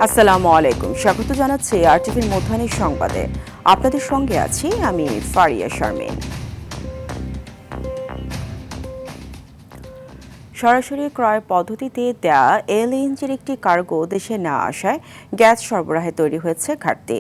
আসসালামু আলাইকুম, স্বাগত জানাচ্ছি আরটিভির মধ্যাহ্ন সংবাদে। আপনাদের সঙ্গে আছি আমি ফারিয়া শারমিন। সরাসরি ক্রয় পদ্ধতিতে দেয়া এলএনজির একটি কার্গো দেশে না আসায় গ্যাস সরবরাহে তৈরি হয়েছে ঘাটতি।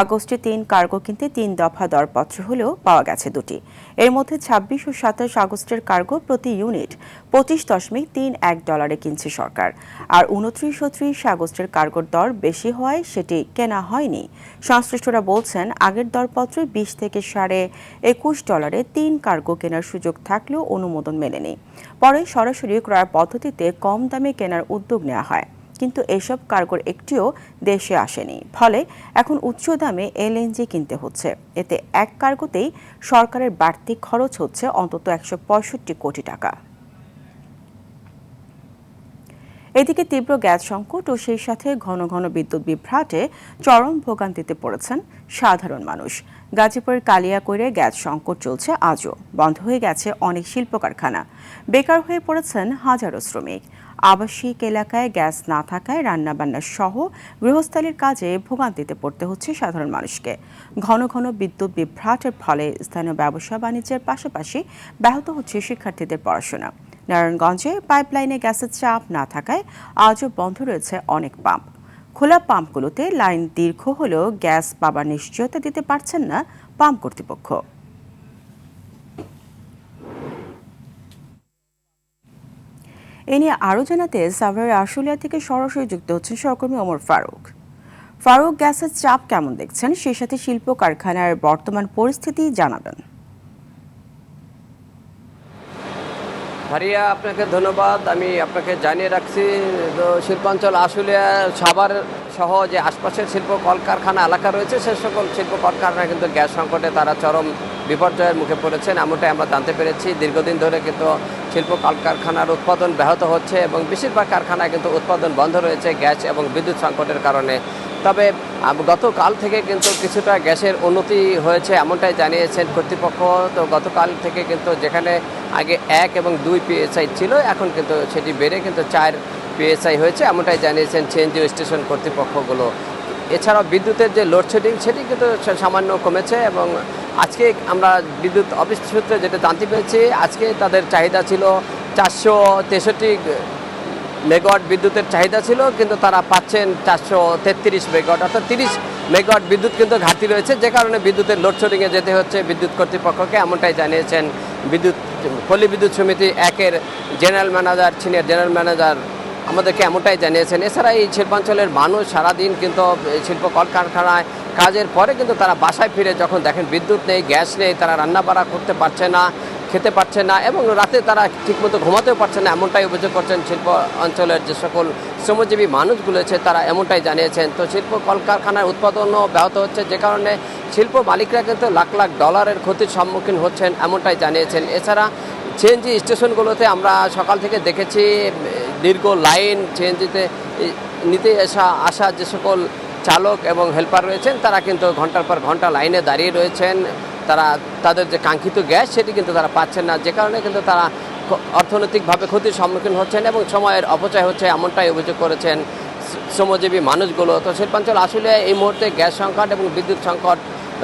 আগস্টে 3 কার্গো কিনতে 3 দফা দরপত্র হলেও পাওয়া গেছে দুটি। এর মধ্যে 26 ও 27 আগস্টের কার্গো প্রতি ইউনিট $25.31 কিনছে সরকার, আর 29 ও 30 আগস্টের কার্গোর দর বেশি হওয়ায় সেটি কেনা হয়নি। সংশ্লিষ্টরা বলছেন, আগের দরপত্রে $20 থেকে $21.5 3 কার্গো কেনার সুযোগ থাকলেও অনুমোদন মেলেনি। পরে সরাসরি ক্রয় পদ্ধতিতে কম দামে কেনার উদ্যোগ নেওয়া হয়, কিন্তু এসব কার্গোর একটিও দেশে আসেনি। ফলে এখন উচ্চ দামে এলএনজি কিনতে হচ্ছে। এতে এক কার্গোতেই সরকারের বাড়তি খরচ হচ্ছে অন্তত 165 কোটি টাকা। এদিকে তীব্র গ্যাস সংকট ও সেই সাথে ঘন ঘন বিদ্যুৎ বিভ্রাটে চরম ভোগান্তিতে পড়েছেন সাধারণ মানুষ। গাজীপুরের কালিয়াকৈরে গ্যাস সংকট চলছে আজও। বন্ধ হয়ে গেছে অনেক শিল্প কারখানা, বেকার হয়ে পড়েছেন হাজারো শ্রমিক। আবাসিক এলাকায় গ্যাস না থাকায় রান্নাবান্না সহ গৃহস্থালির কাজে ভোগান্তিতে পড়তে হচ্ছে সাধারণ মানুষকে। ঘন ঘন বিদ্যুৎ বিভ্রাটের ফলে স্থানীয় ব্যবসা বাণিজ্যের পাশাপাশি ব্যাহত হচ্ছে শিক্ষার্থীদের পড়াশোনা। নারায়ণগঞ্জে পাইপলাইনে গ্যাসের চাপ না থাকায় আজও বন্ধ রয়েছে অনেক পাম্প। খোলা পাম্পগুলোতে লাইন দীর্ঘ হলেও গ্যাস পাবার নিশ্চয়তা দিতে পারছেন না পাম্প কর্তৃপক্ষ। এ নিয়ে আরও জানাতে সাভারের আশুলিয়া থেকে সরাসরি যুক্ত হচ্ছেন সহকর্মী ওমর ফারুক। ফারুক, গ্যাসের চাপ কেমন দেখছেন, সেই সাথে শিল্প কারখানার বর্তমান পরিস্থিতি জানাবেন। ফারিয়া, আপনাকে ধন্যবাদ। আমি আপনাকে জানিয়ে রাখছি, শিল্পাঞ্চল আশুলিয়া, সাভার সহ যে আশপাশের শিল্প কলকারখানা এলাকা রয়েছে সে সকল শিল্প কলকারখানা কিন্তু গ্যাস সংকটে তারা চরম বিপর্যয়ের মুখে পড়েছেন, এমনটাই আমরা জানতে পেরেছি। দীর্ঘদিন ধরে কিন্তু শিল্প কলকারখানার উৎপাদন ব্যাহত হচ্ছে এবং বেশিরভাগ কারখানায় কিন্তু উৎপাদন বন্ধ রয়েছে গ্যাস এবং বিদ্যুৎ সংকটের কারণে। তবে গতকাল থেকে কিন্তু কিছুটা গ্যাসের উন্নতি হয়েছে, এমনটাই জানিয়েছেন কর্তৃপক্ষ। তো গতকাল থেকে কিন্তু যেখানে আগে 1 এবং 2 PSI ছিল, এখন কিন্তু সেটি বেড়ে কিন্তু 4 PSI হয়েছে, এমনটাই জানিয়েছেন সিএনজি স্টেশন কর্তৃপক্ষগুলো। এছাড়াও বিদ্যুতের যে লোডশেডিং সেটি কিন্তু সামান্য কমেছে এবং আজকে আমরা বিদ্যুৎ অফিস সূত্রে যেটা জানতে পেরেছি, আজকে তাদের চাহিদা ছিল 463 মেগাওয়াট বিদ্যুতের চাহিদা ছিল, কিন্তু তারা পাচ্ছেন 433 মেগাওয়াট, অর্থাৎ 30 মেগাওয়াট বিদ্যুৎ কিন্তু ঘাটতি রয়েছে, যে কারণে বিদ্যুতের লোডশেডিংয়ে যেতে হচ্ছে বিদ্যুৎ কর্তৃপক্ষকে, এমনটাই জানিয়েছেন পল্লী বিদ্যুৎ সমিতি 1-এর general manager, senior general manager আমাদেরকে এমনটাই জানিয়েছেন। এছাড়া এই শিল্পাঞ্চলের মানুষ সারাদিন কিন্তু শিল্প কলকারখানায় কাজের পরে কিন্তু তারা বাসায় ফিরে যখন দেখেন বিদ্যুৎ নেই, গ্যাস নেই, তারা রান্নাবাড়া করতে পারছে না, খেতে পারছে না এবং রাতে তারা ঠিকমতো ঘুমাতেও পারছে না, এমনটাই অভিযোগ করছেন শিল্প অঞ্চলের যে সকল শ্রমজীবী মানুষগুলো আছে তারা এমনটাই জানিয়েছেন। তো শিল্প কলকারখানার উৎপাদনও ব্যাহত হচ্ছে, যে কারণে শিল্প মালিকরা কিন্তু লাখ লাখ ডলারের ক্ষতির সম্মুখীন হচ্ছেন, এমনটাই জানিয়েছেন। এছাড়া সিএনজি স্টেশনগুলোতে আমরা সকাল থেকে দেখেছি দীর্ঘ লাইন, সিএনজিতে নিতে আসা যে সকল চালক এবং হেল্পার রয়েছেন তারা কিন্তু ঘন্টার পর ঘন্টা লাইনে দাঁড়িয়ে রয়েছেন। তারা তাদের যে কাঙ্ক্ষিত গ্যাস সেটি কিন্তু তারা পাচ্ছেন না, যে কারণে কিন্তু তারা অর্থনৈতিকভাবে ক্ষতির সম্মুখীন হচ্ছেন এবং সময়ের অপচয় হচ্ছে, এমনটাই অভিযোগ করেছেন শ্রমজীবী মানুষগুলো। তো শিল্পাঞ্চল আসলে এই মুহূর্তে গ্যাস সংকট এবং বিদ্যুৎ সংকট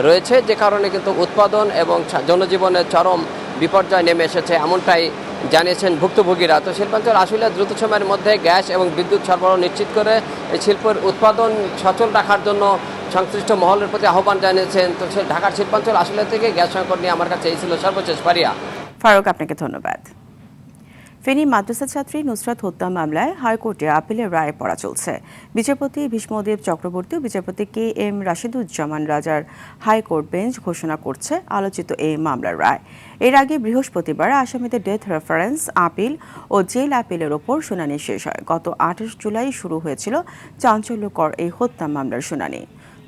রয়েছে, যে কারণে কিন্তু উৎপাদন এবং জনজীবনের চরম বিপর্যয় নেমে এসেছে, এমনটাই জানিয়েছেন ভুক্তভোগীরা। তো শিল্পাঞ্চল আসলে দ্রুত সময়ের মধ্যে গ্যাস এবং বিদ্যুৎ সরবরাহ নিশ্চিত করে এই শিল্পের উৎপাদন সচল রাখার জন্য সংশ্লিষ্ট মহলের প্রতি আহ্বান জানিয়েছেন। তো ঢাকার শিল্পাঞ্চল আসলে থেকে গ্যাস সংকট নিয়ে আমার কাছে এই ছিল সর্বশেষ। ফারিয়া। ফারুক, আপনাকে ধন্যবাদ। ফেনী মাদ্রাসা ছাত্রী নুসরাত হত্যা মামলায় হাইকোর্টে আপিলের রায় পড়া চলছে। বিচারপতি ভীষ্মদেব চক্রবর্তী ও বিচারপতি KM রাশিদুজ্জামান রাজার হাইকোর্ট বেঞ্চ ঘোষণা করছে আলোচিত এই মামলার রায়। এর আগে বৃহস্পতিবার আসামিদের ডেথ রেফারেন্স আপিল ও জেল আপিলের ওপর শুনানি শেষ হয়। গত 28 জুলাই শুরু হয়েছিল চাঞ্চল্যকর এই হত্যা মামলার শুনানি।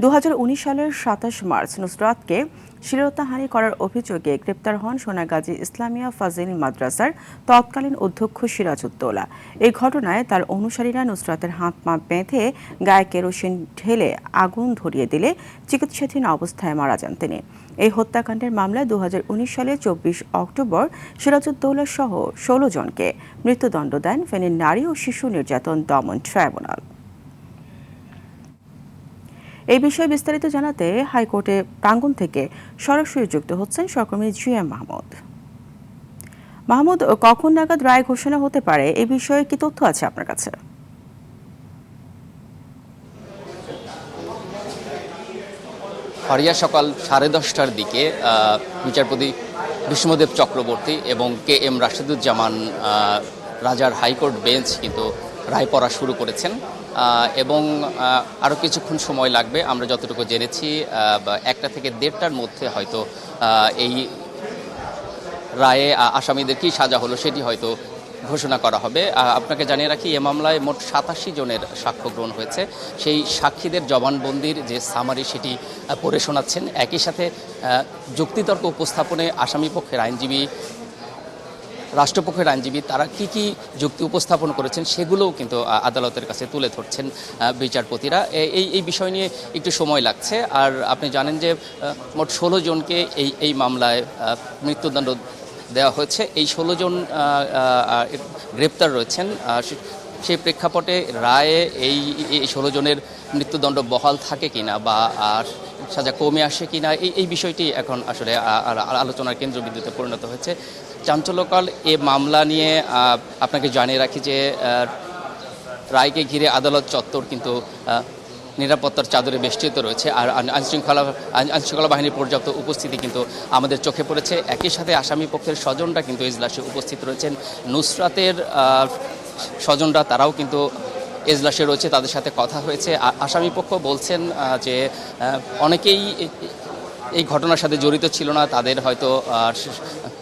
2019 সালের 27 মার্চ নুসরাতকে শ্লীলতাহানি করার অভিযোগে গ্রেপ্তার হন সোনাগাজী ইসলামিয়া ফাজিল মাদ্রাসার তৎকালীন অধ্যক্ষ সিরাজউদ্দৌলা। এই ঘটনায় তার অনুসারীরা নুসরাতের হাত পা বেঁধে গায়ে কেরোসিন ঢেলে আগুন ধরিয়ে দিলে চিকিৎসাধীন অবস্থায় মারা যান তিনি। এই হত্যাকাণ্ডের মামলায় 2019 সালে 24 অক্টোবর সিরাজউদ্দৌলা সহ 16 জনকে মৃত্যুদণ্ড দেন ফেনীর নারী ও শিশু নির্যাতন দমন ট্রাইব্যুনাল। এই বিষয়ে বিস্তারিত জানাতে হাইকোর্টে প্রাঙ্গণ থেকে সরাসরি যুক্ত হচ্ছেন সহকর্মী GM মাহমুদ। মাহমুদ, কখন নাগাদ রায় ঘোষণা হতে পারে এই বিষয়ে কি তথ্য আছে আপনার কাছে? ফারিয়া সকাল 10:30টার দিকে বিচারপতি বিষ্ণুদেব চক্রবর্তী এবং KM রাশেদুজ্জামান রাজার হাইকোর্ট বেঞ্চ কিন্তু রায় পড়া শুরু করেছেন এবং আরও কিছুক্ষণ সময় লাগবে। আমরা যতটুকু জেনেছি 1টা থেকে 1:30টার মধ্যে হয়তো এই রায়ে আসামিদের কী সাজা হলো সেটি হয়তো ঘোষণা করা হবে। আপনাকে জানিয়ে রাখি, এ মামলায় মোট 87 জনের সাক্ষ্য গ্রহণ হয়েছে। সেই সাক্ষীদের জবানবন্দির যে সামারি সেটি পড়ে শোনাচ্ছেন। একই সাথে যুক্তিতর্ক উপস্থাপনে আসামি পক্ষের আইনজীবী, রাষ্ট্রপক্ষের আইনজীবী তারা কি যুক্তি উপস্থাপন করেছেন সেগুলোও কিন্তু আদালতের কাছে তুলে ধরছেন বিচারপতিরা। এই বিষয় নিয়ে একটু সময় লাগছে। আর আপনি জানেন যে মোট 16 জনকে এই মামলায় মৃত্যুদণ্ড দেওয়া হয়েছে। এই 16 জন গ্রেপ্তার রয়েছেন। সেই প্রেক্ষাপটে রায়ে এই 16 জনের মৃত্যুদণ্ড বহাল থাকে কিনা বা সাজা কমে আসে কিনা এই বিষয়টি এখন আসলে আলোচনার কেন্দ্রবিন্দুতে পরিণত হয়েছে। চাঞ্চল্যকর এ মামলা নিয়ে আপনাকে জানিয়ে রাখি যে রায়কে ঘিরে আদালত চত্বর কিন্তু নিরাপত্তার চাদরে বেষ্টিত রয়েছে। আর আইনশৃঙ্খলা বাহিনীর পর্যাপ্ত উপস্থিতি কিন্তু আমাদের চোখে পড়েছে। একই সাথে আসামি পক্ষের স্বজনরা কিন্তু এজলাসে উপস্থিত রয়েছেন। নুসরাতের স্বজনরা তারাও কিন্তু এজলাসে রয়েছে, তাদের সাথে কথা হয়েছে। আসামি পক্ষ বলছেন যে অনেকেই এই ঘটনার সাথে জড়িত ছিল না, তাদের হয়তো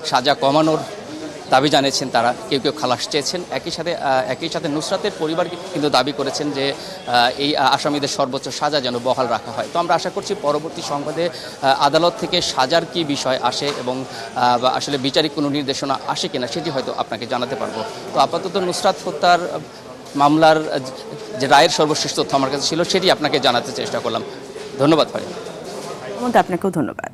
সাজা কমানোর দাবি জানিয়েছেন তারা, কেউ খালাস চেয়েছেন। একই সাথে নুসরাতের পরিবার কিন্তু দাবি করেছেন যে এই আসামিদের সর্বোচ্চ সাজা যেন বহাল রাখা হয়। তো আমরা আশা করছি পরবর্তী সংবাদে আদালত থেকে সাজার কি বিষয় আসে এবং আসলে বিচারিক কোনো নির্দেশনা আসে কিনা সেটি হয়তো আপনাকে জানাতে পারবো। তো আপাতত নুসরাত হত্যার মামলার যে রায়ের সর্বশেষ তথ্য আমার কাছে ছিল সেটি আপনাকে জানাতে চেষ্টা করলাম। ধন্যবাদ ভাই। আপনাকেও ধন্যবাদ।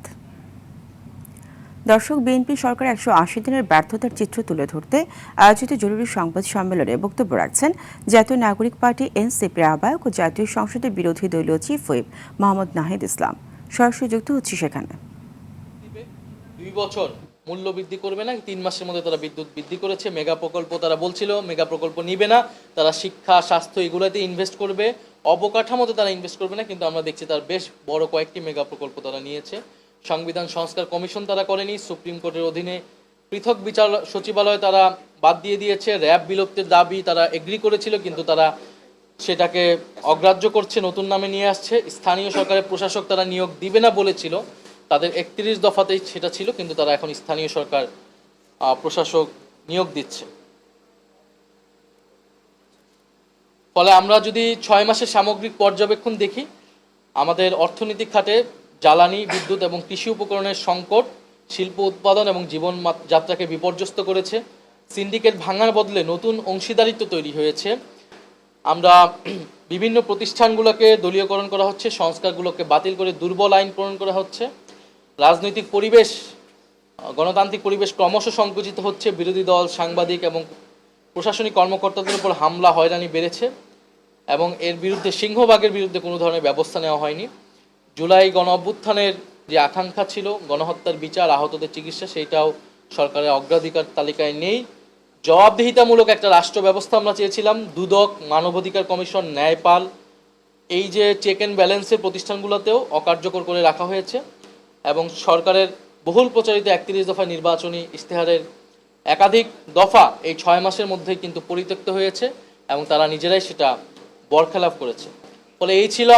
দর্শক, বিএনপি সরকার 180 দিনের ব্যর্থতার চিত্র তুলে ধরতে আয়োজিত জরুরি সংবাদ সম্মেলনে বক্তব্য রাখছেন জাতীয় নাগরিক পার্টি এনসিপির আহ্বায়ক ও জাতীয় সংসদের বিরোধী দলীয় চিফ হুইপ মোহাম্মদ নাহিদ ইসলাম। সরাসরি যুক্ত হচ্ছে সেখানে। 2 বছর মূল্য বৃদ্ধি করবে না, 3 মাসের মধ্যে তারা বিদ্যুৎ বৃদ্ধি করেছে। মেগা প্রকল্প তারা বলছিল মেগা প্রকল্প নিবে না, তারা শিক্ষা, স্বাস্থ্য এগুলোতে ইনভেস্ট করবে, অবকাঠামোতে তারা ইনভেস্ট করবে না। কিন্তু আমরা দেখছি তার বেশ বড় কয়েকটি মেগা প্রকল্প তারা নিয়েছে। সংবিধান সংস্কার কমিশন তারা করেনি, সুপ্রিম কোর্টের অধীনে পৃথক বিচার সচিবালয় তারা বাদ দিয়ে দিয়েছে। র্যাব বিলুপ্তির দাবি তারা এগ্রি করেছিল, কিন্তু তারা সেটাকে অগ্রাহ্য করছে, নতুন নামে নিয়ে আসছে। স্থানীয় সরকারের প্রশাসক তারা নিয়োগ দিবে না বলেছিল, তাদের 31 দফাতেই সেটা ছিল, কিন্তু তারা এখন স্থানীয় সরকার প্রশাসক নিয়োগ দিচ্ছে। ফলে আমরা যদি 6 মাসের সামগ্রিক পর্যবেক্ষণ দেখি, আমাদের অর্থনৈতিক খাতে জ্বালানি, বিদ্যুৎ এবং কৃষি উপকরণের সংকট শিল্প উৎপাদন এবং জীবন যাত্রাকে বিপর্যস্ত করেছে। সিন্ডিকেট ভাঙার বদলে নতুন অংশীদারিত্ব তৈরি হয়েছে। আমরা বিভিন্ন প্রতিষ্ঠানগুলোকে দলীয়করণ করা হচ্ছে, সংস্কারগুলোকে বাতিল করে দুর্বল আইন প্রণয়ন করা হচ্ছে। রাজনৈতিক পরিবেশ, গণতান্ত্রিক পরিবেশ ক্রমশ সংকুচিত হচ্ছে। বিরোধী দল, সাংবাদিক এবং প্রশাসনিক কর্মকর্তাদের উপর হামলা, হয়রানি বেড়েছে এবং এর বিরুদ্ধে সিংহভাগের বিরুদ্ধে কোনো ধরনের ব্যবস্থা নেওয়া হয়নি। জুলাই গণ অভ্যুত্থানের যে আকাঙ্ক্ষা ছিল গণহত্যার বিচার, আহতদের চিকিৎসা, সেইটাও সরকারের অগ্রাধিকার তালিকায় নেই। জবাবদিহিতামূলক একটা রাষ্ট্র ব্যবস্থা আমরা চেয়েছিলাম, দুদক, মানবাধিকার কমিশন, ন্যায়পাল, এই যে চেক অ্যান্ড ব্যালেন্সের প্রতিষ্ঠানগুলোতেও অকার্যকর করে রাখা হয়েছে এবং সরকারের বহুল প্রচারিত 31 দফা নির্বাচনী ইশতেহারের একাধিক দফা এই 6 মাসের মধ্যেই কিন্তু পরিত্যক্ত হয়েছে এবং তারা নিজেরাই সেটা বরখেলাপ করেছে। ফলে এই ছিল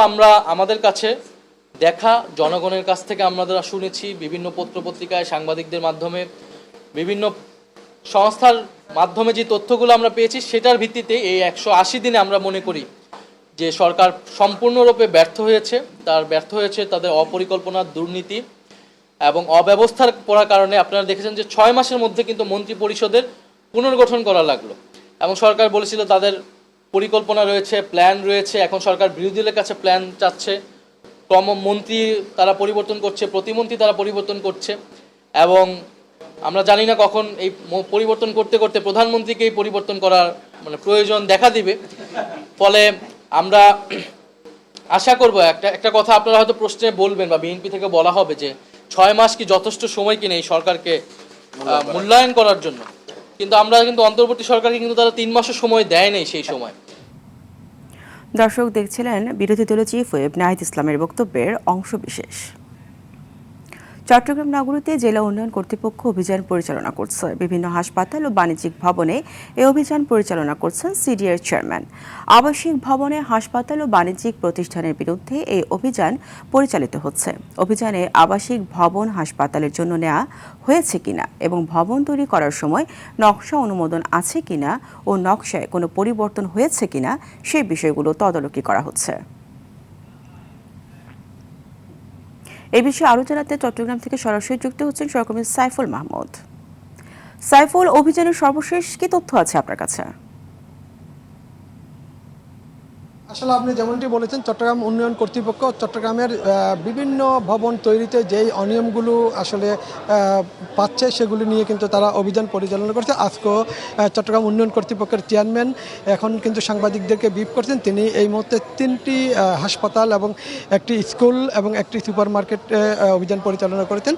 আমাদের কাছে দেখা, জনগণের কাছ থেকে আমরা শুনেছি, বিভিন্ন পত্রপত্রিকায়, সাংবাদিকদের মাধ্যমে, বিভিন্ন সংস্থার মাধ্যমে যে তথ্যগুলো আমরা পেয়েছি, সেটার ভিত্তিতে এই 180 দিনে আমরা মনে করি যে সরকার সম্পূর্ণরূপে ব্যর্থ হয়েছে। ব্যর্থ হয়েছে তাদের অপরিকল্পনা, দুর্নীতি এবং অব্যবস্থার পড়ার কারণে। আপনারা দেখেছেন যে 6 মাসের মধ্যে কিন্তু মন্ত্রী পরিষদের পুনর্গঠন করা লাগলো এবং সরকার বলেছিল তাদের পরিকল্পনা রয়েছে, প্ল্যান রয়েছে। এখন সরকার বিরোধী দলের কাছে প্ল্যান চাচ্ছে, মন্ত্রী তারা পরিবর্তন করছে, প্রতিমন্ত্রী তারা পরিবর্তন করছে এবং আমরা জানি না কখন এই পরিবর্তন করতে করতে প্রধানমন্ত্রীকেই পরিবর্তন করার প্রয়োজন দেখা দিবে। ফলে আমরা আশা করব একটা কথা আপনারা হয়তো প্রশ্নে বলবেন বা বিএনপি থেকে বলা হবে যে 6 মাস কি যথেষ্ট সময় কিনা এই সরকারকে মূল্যায়ন করার জন্য, কিন্তু আমরা কিন্তু অন্তর্বর্তী সরকারকে কিন্তু তারা 3 মাসের সময় দেয় নাই সেই সময়। দর্শক দেখছিলেন বিরোধী দলের চিফ হুইপ নাহিদ ইসলামের বক্তব্যের অংশবিশেষ। চট্টগ্রাম নগরীতে জেলা উন্নয়ন কর্তৃপক্ষ অভিযান পরিচালনা করছে। বিভিন্ন হাসপাতাল ও বাণিজ্যিক ভবনে এই অভিযান পরিচালনা করছেন সিডিএর চেয়ারম্যান। আবাসিক ভবনে, হাসপাতাল ও বাণিজ্যিক প্রতিষ্ঠানের বিরুদ্ধে এই অভিযান পরিচালিত হচ্ছে। অভিযানে আবাসিক ভবন, হাসপাতালের জন্য নেওয়া হয়েছে কিনা এবং ভবন তৈরি করার সময় নকশা অনুমোদন আছে কিনা ও নকশায় কোনো পরিবর্তন হয়েছে কিনা সেই বিষয়গুলো তদারকি করা হচ্ছে। এই বিষয়ে আরও জানাতে চট্টগ্রাম থেকে সরাসরি যুক্ত হচ্ছেন সহকর্মী সাইফুল মাহমুদ। সাইফুল, অভিযানের সর্বশেষ কি তথ্য আছে আপনার কাছে? আসলে আপনি যেমনটি বলেছেন, চট্টগ্রাম উন্নয়ন কর্তৃপক্ষ চট্টগ্রামের বিভিন্ন ভবন তৈরিতে যেই অনিয়মগুলো আসলে পাচ্ছে সেগুলি নিয়ে কিন্তু তারা অভিযান পরিচালনা করছে। আজকেও চট্টগ্রাম উন্নয়ন কর্তৃপক্ষের চেয়ারম্যান এখন কিন্তু সাংবাদিকদেরকে ব্রিফ করছেন। তিনি এই মুহূর্তে 3টি হাসপাতাল এবং একটি স্কুল এবং একটি সুপার মার্কেটে অভিযান পরিচালনা করেছেন।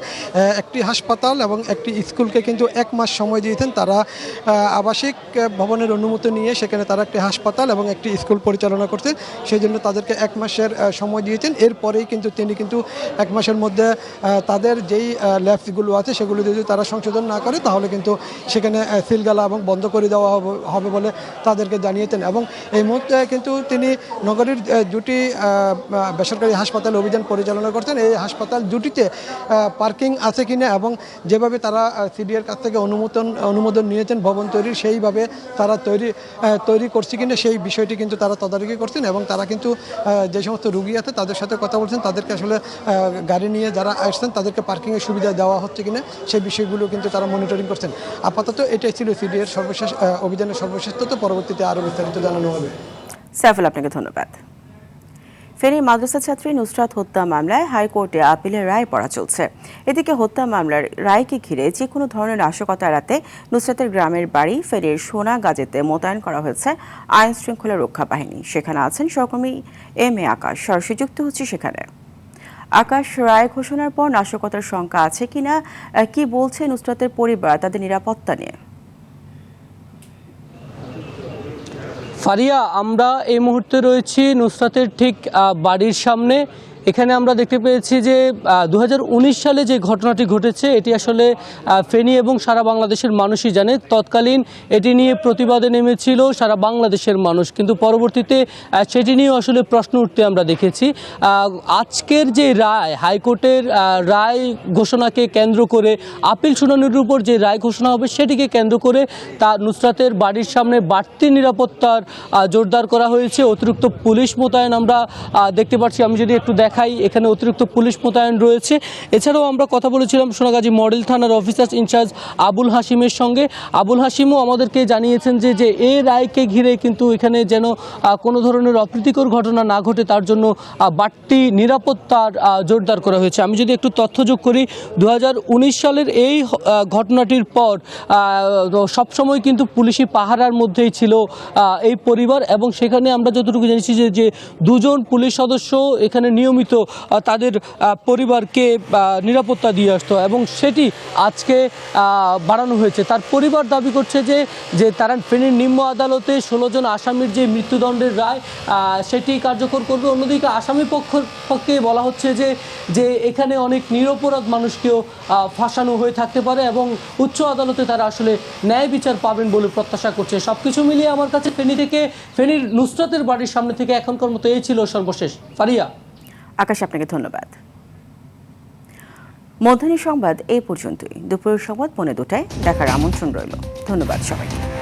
একটি হাসপাতাল এবং একটি স্কুলকে কিন্তু 1 মাস সময় দিয়েছেন। তারা আবাসিক ভবনের অনুমতি নিয়ে সেখানে তারা একটি হাসপাতাল এবং একটি স্কুল পরিচালনা করছে, সেই জন্য তাদেরকে 1 মাসের সময় দিয়েছেন। এরপরেই কিন্তু তিনি 1 মাসের মধ্যে তাদের যেই ল্যাবসগুলো আছে সেগুলো যদি তারা সংশোধন না করে তাহলে কিন্তু সেখানে সিলগালা এবং বন্ধ করে দেওয়া হবে বলে তাদেরকে জানিয়েছেন। এবং এই মুহূর্তে কিন্তু তিনি নগরীর দুটি বেসরকারি হাসপাতালে অভিযান পরিচালনা করছেন। এই হাসপাতাল দুটিতে পার্কিং আছে কিনা এবং যেভাবে তারা সিডিএর কাছ থেকে অনুমোদন নিয়েছেন ভবন তৈরির, সেইভাবে তারা তৈরি করছে কিনা সেই বিষয়টি কিন্তু তারা তদারকি করছেন। এবং তারা কিন্তু যে সমস্ত রুগী আছে তাদের সাথে কথা বলছেন, তাদেরকে আসলে গাড়ি নিয়ে যারা আসছেন তাদেরকে পার্কিংয়ের সুবিধা দেওয়া হচ্ছে কিনা সেই বিষয়গুলো কিন্তু তারা মনিটরিং করছেন। আপাতত এটাই ছিল সিডিএর সর্বশেষ অভিযানের সর্বশেষ তথ্য। পরবর্তীতে আরও বিস্তারিত জানানো হবে। সাইফুল, আপনাকে ধন্যবাদ। ফেনী মাদ্রাসা ছাত্রী নুসরাত হত্যা মামলায় হাইকোর্টে আপিলের রায় পড়া চলছে। এদিকে হত্যা মামলার রায়কে ঘিরে যে কোনো ধরনের নাশকতা এড়াতে নুসরাতের গ্রামের বাড়ি ফেনীর সোনাগাজীতে মোতায়েন করা হয়েছে আইন শৃঙ্খলা রক্ষা বাহিনী। সেখানে আছেন সহকর্মী এম এ আকাশ, সরাসরি যুক্ত হচ্ছে সেখানে। আকাশ, রায় ঘোষণার পর নাশকতার শঙ্কা আছে কিনা, কি বলছে নুসরাতের পরিবার তাদের নিরাপত্তা নিয়ে? ফারিয়া, আমরা এই মুহূর্তে রয়েছি নুসরাতের ঠিক বাড়ির সামনে। এখানে আমরা দেখতে পেয়েছি যে 2019 সালে যে ঘটনাটি ঘটেছে এটি আসলে ফেনী এবং সারা বাংলাদেশের মানুষই জানে। তৎকালীন এটি নিয়ে প্রতিবাদে নেমেছিল সারা বাংলাদেশের মানুষ, কিন্তু পরবর্তীতে সেটি নিয়েও আসলে প্রশ্ন উঠতে আমরা দেখেছি। আজকের যে রায়, হাইকোর্টের রায় ঘোষণাকে কেন্দ্র করে আপিল শুনানির উপর যে রায় ঘোষণা হবে সেটিকে কেন্দ্র করে তা নুসরাতের বাড়ির সামনে বাড়তি নিরাপত্তার জোরদার করা হয়েছে। অতিরিক্ত পুলিশ মোতায়েন আমরা দেখতে পাচ্ছি। আমি যদি একটু দেখাই, এখানে অতিরিক্ত পুলিশ মোতায়েন রয়েছে। এছাড়াও আমরা কথা বলেছিলাম সোনাগাজী মডেল থানার অফিসার ইনচার্জ আবুল হাশিমের সঙ্গে। আবুল হাশিমও আমাদেরকে জানিয়েছেন যে এই রায়কে ঘিরে কিন্তু এখানে যেন কোনো ধরনের অপ্রীতিকর ঘটনা না ঘটে তার জন্য বাড়তি নিরাপত্তার জোরদার করা হয়েছে। আমি যদি একটু তথ্য যোগ করি, 2019 সালের এই ঘটনাটির পর সবসময় কিন্তু পুলিশি পাহারার মধ্যেই ছিল এই পরিবার, এবং সেখানে আমরা যতটুকু জেনেছি যে 2 জন পুলিশ সদস্য এখানে নিয়মিত তাদের পরিবারকে নিরাপত্তা দিয়ে আসতো, এবং সেটি আজকে বাড়ানো হয়েছে। তার পরিবার দাবি করছে যে তারা ফেনীর নিম্ন আদালতে 16 জন আসামির যে মৃত্যুদণ্ডের রায় সেটি কার্যকর করবে। অন্যদিকে আসামি পক্ষে বলা হচ্ছে যে এখানে অনেক নিরপরাধ মানুষকেও ফাঁসানো হয়ে থাকতে পারে এবং উচ্চ আদালতে তারা আসলে ন্যায় বিচার পাবেন বলে প্রত্যাশা করছে। সবকিছু মিলিয়ে আমার কাছে ফেনীর নুসরাতের বাড়ির সামনে থেকে এখনকার মতো এই ছিল সর্বশেষ। ফারিয়া। আকাশ, আপনাকে ধন্যবাদ। মধ্যাহ্ন সংবাদ এই পর্যন্তই। দুপুরের সংবাদ 2:15 দেখার আমন্ত্রণ রইল। ধন্যবাদ সবাইকে।